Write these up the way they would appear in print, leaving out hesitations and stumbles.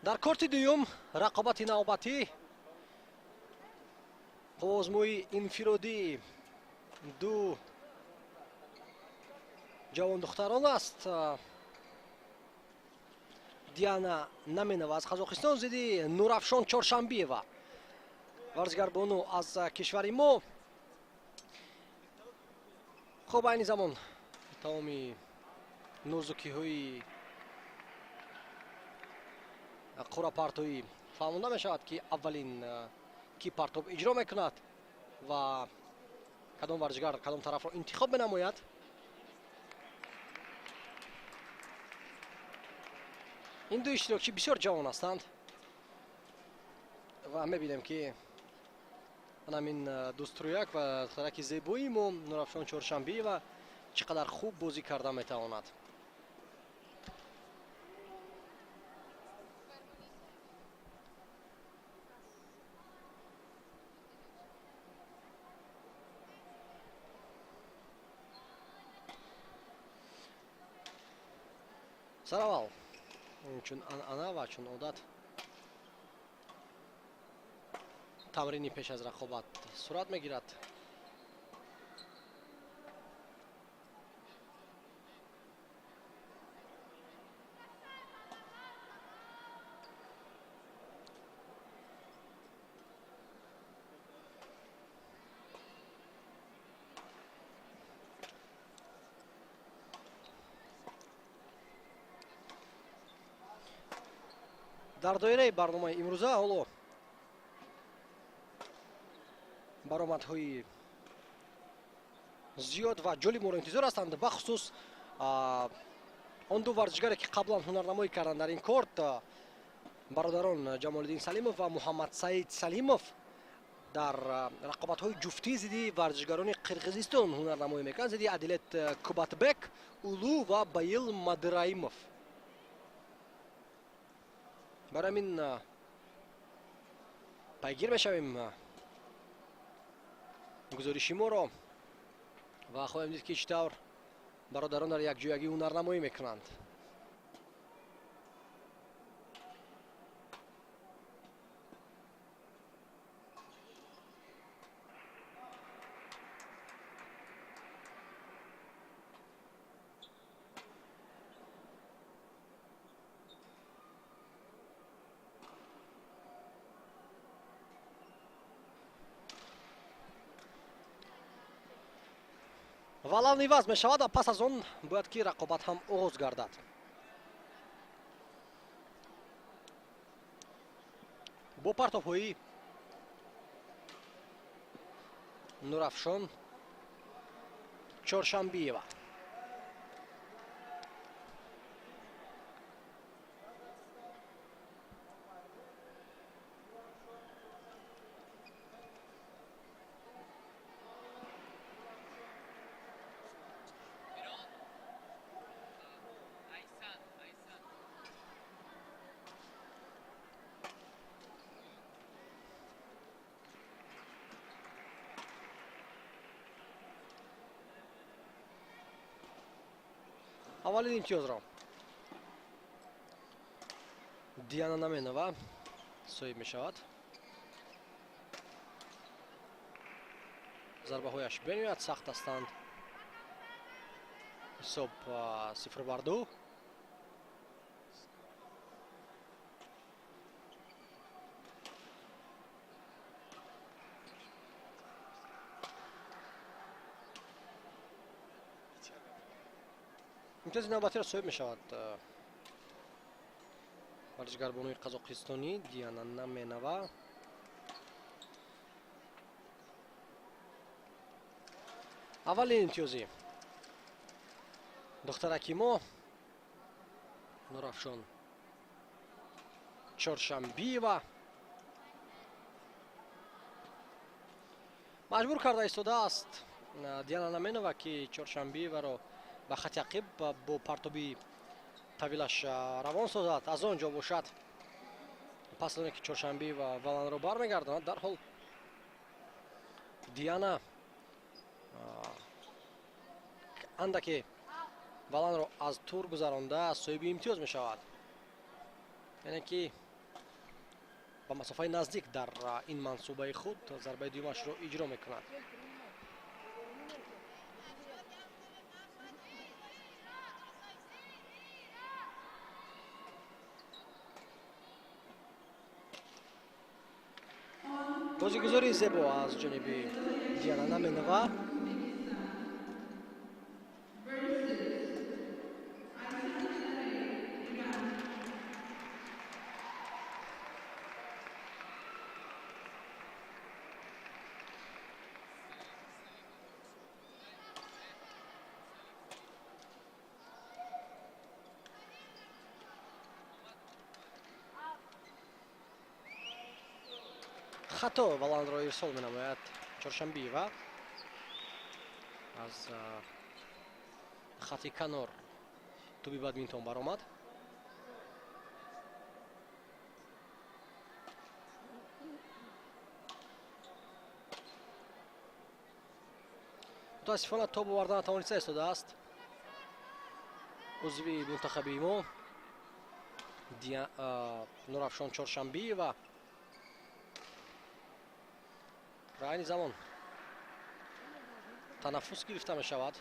дар корти дуюм рақобати навбатӣ озмӯи инфиродӣ ду ҷавондухтарон аст. Диана Наменова аз Қазоқистон зидди Нурафшон Чоршанбиева, варзигарбону аз кишвари мо. хуб, айни замон тамоми нозукиҳои қуррапартоӣ фаҳмонда мешавад ки аввалин ки партоб иҷро мекунад ва кадом варзишгар кадом тарафро интихоб менамояд. ин ду иштирокчӣ бисёр ҷавон ҳастанд ва мебинем ки ҳамин дуструяк ва духтараки зебои мо Нурафшон Чоршанбиева чӣ қадар хуб бозӣ карда метавонад. сараввал чун анъана ва чун одат тамрини пеш аз рақобат сурат мегирад. дар доираи барномаи имрӯза ҳоло баромадҳои зиёд ва ҷолиб-моро интизор ҳастанд. бахусус он ду варзишгаре ки қаблан ҳунарнамоӣ карданд дар ин корт, бародарон Ҷамолиддин Салимов ва Муҳаммад Саид Салимов дар рақобатҳои ҷуфтӣ зидди варзишгарони Қирғизистон ҳунарнамоӣ мекунанд, зидди Адилет Кубатбек Улу ва Баил Мадраимов. барои ҳамин пайгир мешавем гузориши моро ва хоҳем дид ки чӣ тавр бародарон дар якҷоягӣ ҳунарнамоӣ мекунанд. валав иваз мешавад ва пас аз он бояд ки рақобат ҳам оғоз гардад. бо партобҳои Нурафшон Чоршанбиева. аввалин имтиёзро Диана Наменова соҳиб мешавад. зарбаҳояш бениҳоят сахт ҳастанд. ҳисоб 0-2. имтиёзи навбатиро соҳиб мешавад варзишгарбонуи қазоқистонӣ Диана Наменова. аввалин имтиёзи духтараки мо Нурафшон Чоршанбиева маҷбур карда истодааст Диана Наменова ки Чоршанбиеваро ба хати ақиб бо партоби тавилаш равон созад. аз он ҷо бошад пас аз оне ки Чоршанбиева валанро бармегардонад, дарҳол Диана андаке валанро аз тур гузаронда соҳиби имтиёз мешавад. яъне ки ба масофаи наздик дар ин мансубаи худ зарбаи дуюмашро иҷро мекунад. бозигузори зебо аз ҷониби Диана Наменова. хато баландро ирсол менамояд Чоршанбиева. аз хати канор туби бадминтон баромад. мутаассифона тоб оварда натавониста истодааст узви мунтахаби мо Нурафшон Чоршанбиева. дар айни замон танаффус гирифта мешавад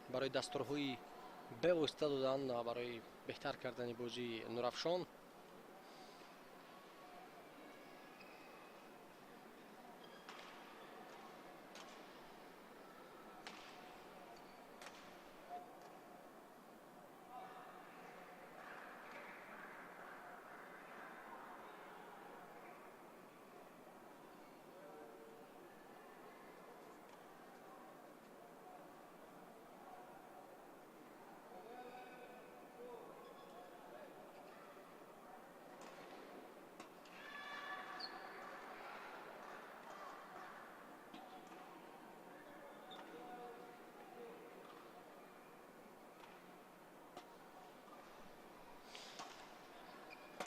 барои дастурҳои бевосита додан барои беҳтар кардани бозии Нурафшон.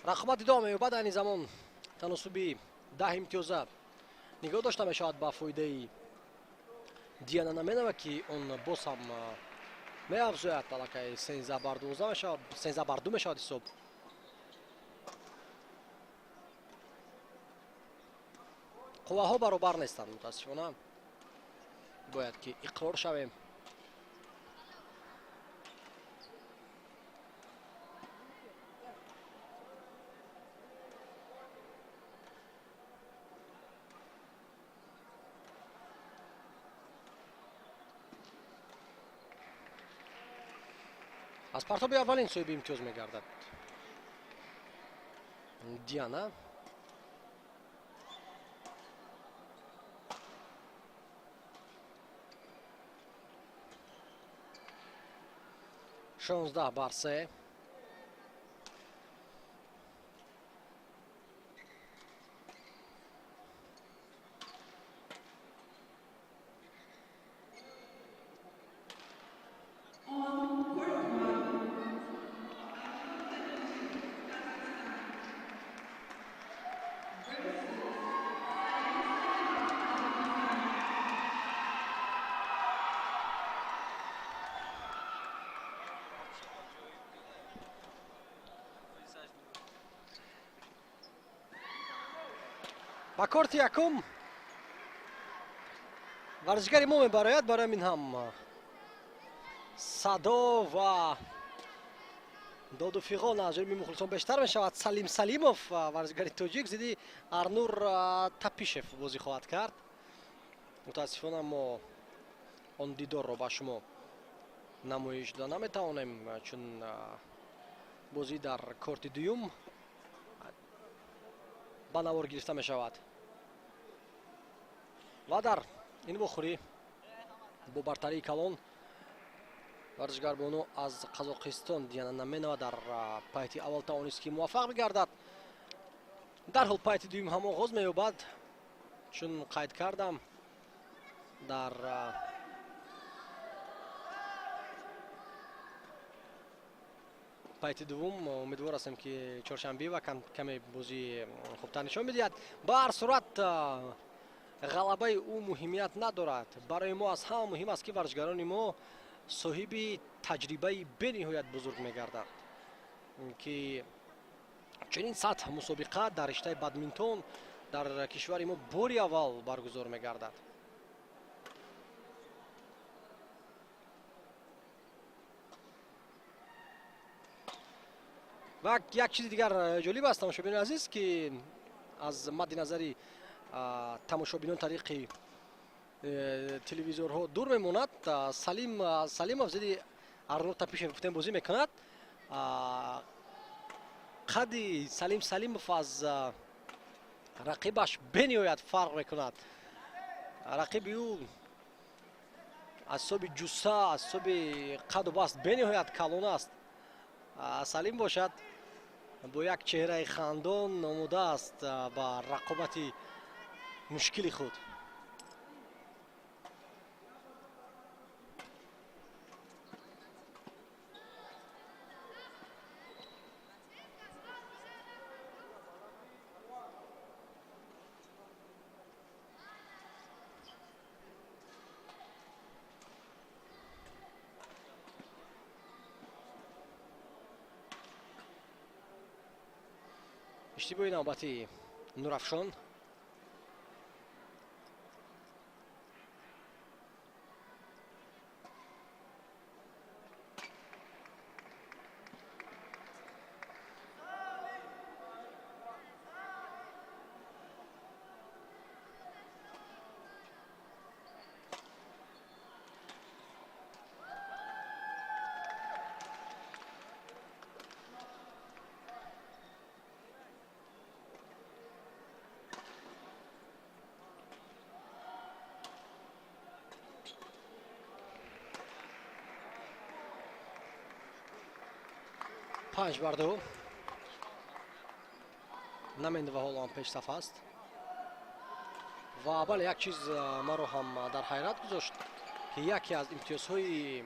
рақобат идома меёбад. айни замон таносуби 10 имтиёза нигоҳ дошта мешавад ба фоидаи Диана Наменова ки он боз ҳам меафзояд. аллакай 13-12 мешавад, 13-2 мешавад ҳисоб. қувваҳо баробар нестанд. мутаассифона бояд ки иқрор шавем. аз партоби аввалин соҳиби имтиёз мегардад Диана. шонздаҳ бар се. ба корти якум варзишгари мо мебарояд. барои ҳамин ҳам садо ва доду фиғон аз ҷониби мухлисон бештар мешавад. Салим Салимов варзишгари тоҷик зидди Арнур Тапишев бозӣ хоҳад кард. мутаассифона мо он дидорро ба шумо намоиш дода наметавонем, чун бозӣ дар корти дуюм ба навор гирифта мешавад. ва дар ин вохӯрӣ бо бартарии калон варзишгарбону аз Қазоқистон Диана Наменова дар пайти аввал тавонист ки муваффақ бигардад. дарҳол пайти дуюм ҳам оғоз меёбад. чун қайд кардам дар пайти дуввум умедвор ҳастем ки Чоршанбиева каме бозии хубтар нишон медиҳад. ба ҳар сурат ғалабаи ӯ муҳимият надорад. барои мо аз ҳама муҳим аст ки варзишгарони мо соҳиби таҷрибаи бениҳоят бузург мегарданд ки чунин сатҳ мусобиқа дар риштаи бадминтон дар кишвари мо бори аввал баргузор мегардад. ва як чизи дигар ҷолиб аст тамошобинони азиз ки аз мадди назари тамошобинон тариқи телевизорҳо дур мемонад. Салимов зидди Арнур Тапишев гуфтем бозӣ мекунад. қадди Салимов аз рақибаш бениҳоят фарқ мекунад. рақиби ӯ аз ҳисоби ҷусса, аз ҳисоби қаду баст бениҳоят калон аст. Салим бошад бо як чеҳраи хандон омода аст ба рақобати мушкили худ. иштибоҳи навбати Нурафшон. پنج بر دو намендова ҳоло ҳам пешсаф аст. ва бале як чиз маро ҳам дар ҳайрат гузошт ки яке аз имтиёзҳои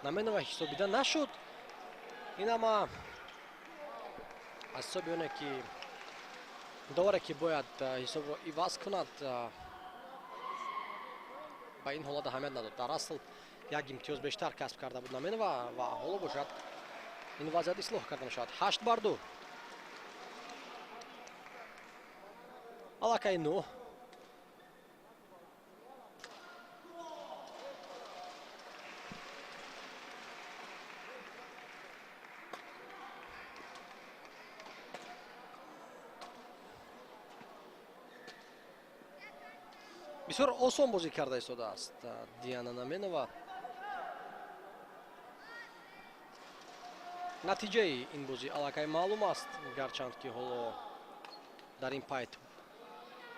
намендова ҳисобида нашуд. инам аз ҳисоби оне ки доваре ки бояд ҳисобро иваз кунад ба ин ҳолат аҳамият надод. дар асл як имтиёз бештар касб карда буд намендова ва ҳоло бошад ин вазъият ислоҳ карда мешавад. 8 бар 2. аллакай 9. бисёр осон бозӣ карда истодааст Диана Наменова. натиҷаи ин бозӣ аллакай маълум аст, гарчанд ки ҳоло дар ин пайт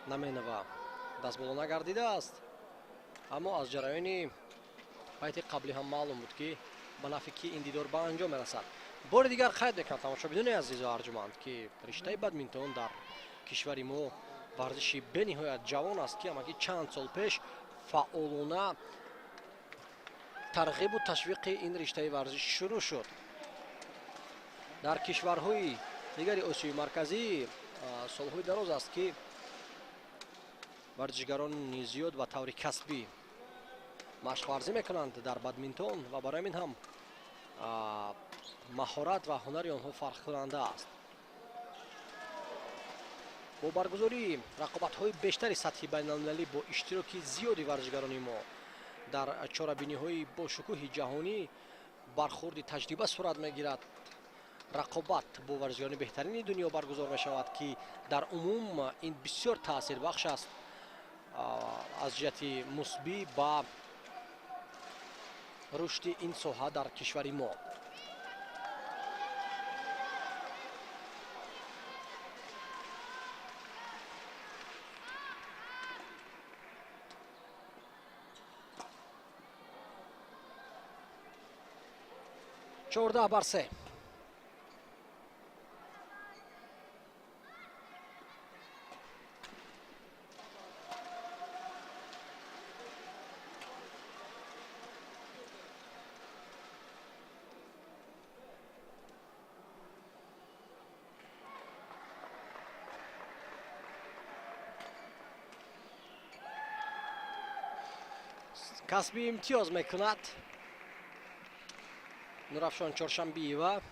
Наменова дастболо нагардидааст, аммо аз ҷараёни пайти қаблӣ ҳам маълум буд ки ба нафи ки ин дидор ба анҷом мерасад. бори дигар қайд мекунам тамошобинони азизу арҷуманд ки риштаи бадминтон дар кишвари мо варзиши бениҳоят ҷавон аст ки амаки чанд сол пеш фаъолона тарғибу ташвиқи ин риштаи варзиш шурӯъ шуд. дар кишварҳои дигари осиёи марказӣ солҳои дароз аст ки варзишгарони зиёд ва таври касбӣ машқварзӣ мекунанд дар бадминтон ва барои ҳамин ҳам маҳорат ва ҳунари онҳо фарқкунанда аст. бо баргузории рақобатҳои бештари сатҳи байналмилалӣ бо иштироки зиёди варзишгарони мо дар чорабиниҳои бошукӯҳи ҷаҳонӣ бархурди таҷриба сурат мегирад. рақобат бо варзишгарони беҳтарини дунё баргузор мешавад ки дар умум ин бисёр таъсирбахш аст аз ҷиҳати мусбӣ ба рушди ин соҳа дар кишвари мо. چهارده بر 3. касби имтиёз мекунад Нурафшон Чоршанбиева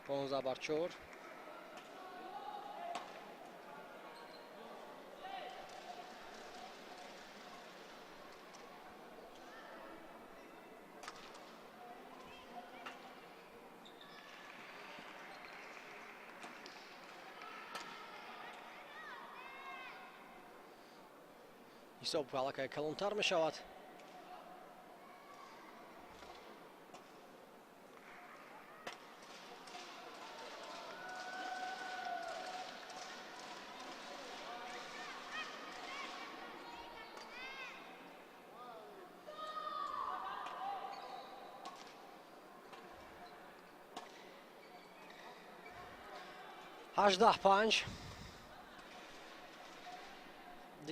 15 бар 4. ҳисоб аллакай калонтар мешавад. ҳаждаҳ панҷ.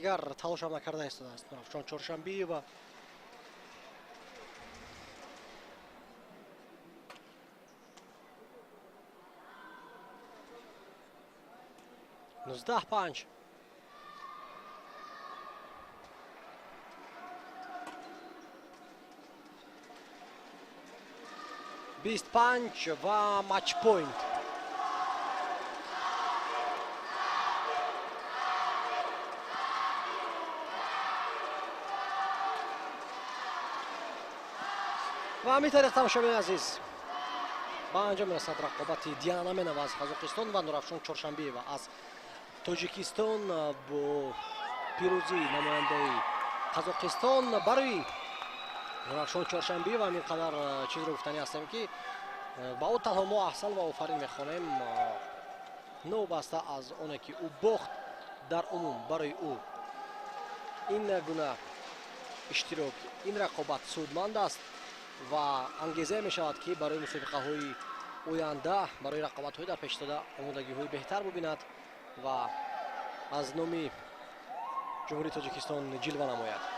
дигар талошам накарда истодааст Нурафшон Чоршанбиева. нуздаҳ панҷ. бист панҷ ва матч пойнт. ва ҳамин тариқ тамошобини азиз ба анҷом мерасад рақобати Диана Аменова аз Қазоқистон ва Нурафшон Чоршанбиева аз Тоҷикистон. бо пирӯзии намояндаи Қазоқистон барои Нурафшон Чоршанбиева ҳамин қадар чизро гуфтанӣ ҳастем ки ба ӯ танҳо мо аҳсан ва офарин мехонем. новаста аз оне ки ӯ бохт дар умум барои ӯ ин гуна иштирок, ин рақобат судманд аст ва ангеза мешавад ки барои мусобиқаҳои оянда, барои рақобатҳои дар пешистода омодагиҳои беҳтар бубинад ва аз номи ҷумҳурии Тоҷикистон ҷилва намояд.